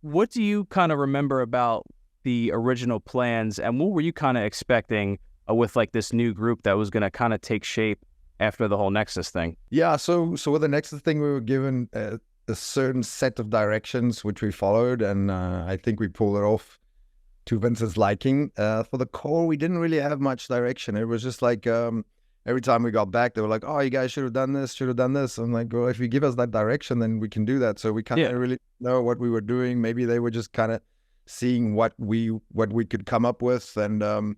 what do you kind of remember about the original plans, and what were you kind of expecting with like this new group that was going to kind of take shape after the whole Nexus thing? Yeah, so with the Nexus thing, we were given a certain set of directions which we followed, and I think we pulled it off to Vince's liking. For the core, we didn't really have much direction. It was just like every time we got back, they were like, "Oh, you guys should have done this, should have done this." I'm like, "Well, if you give us that direction, then we can do that." So we kind of Yeah. really know what we were doing. Maybe they were just kind of seeing what we could come up with, and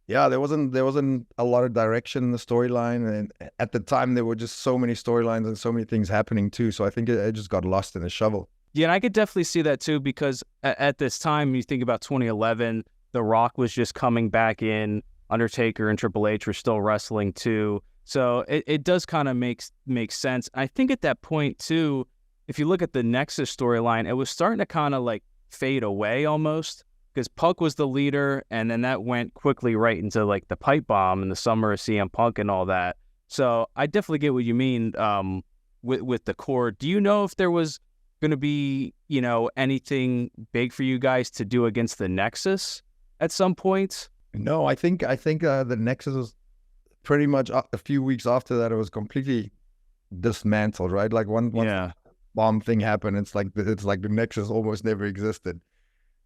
yeah, there wasn't a lot of direction in the storyline, and at the time there were just so many storylines and so many things happening too. So I think it just got lost in the shovel. Yeah, and I could definitely see that too, because at this time, you think about 2011, The Rock was just coming back in, Undertaker and Triple H were still wrestling too. So it does kind of make sense. I think at that point too, if you look at the Nexus storyline, it was starting to kind of like fade away almost, because Punk was the leader, and then that went quickly right into like the pipe bomb in the summer of CM Punk and all that. So I definitely get what you mean with the core. Do you know if there was going to be, anything big for you guys to do against the Nexus at some point? No, I think the Nexus was pretty much a few weeks after that. It was completely dismantled, right? Like one Yeah. bomb thing happened. It's like the Nexus almost never existed.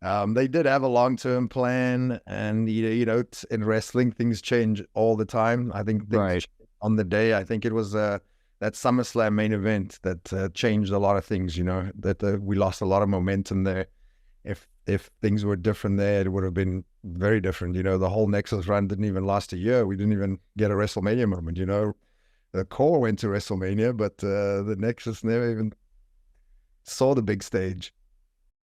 They did have a long-term plan, and in wrestling, things change all the time. I think things Right. on the day. I think it was that SummerSlam main event that changed a lot of things. That we lost a lot of momentum there. If things were different there, it would have been very different. The whole Nexus run didn't even last a year. We didn't even get a WrestleMania moment. The core went to WrestleMania, but the Nexus never even saw the big stage.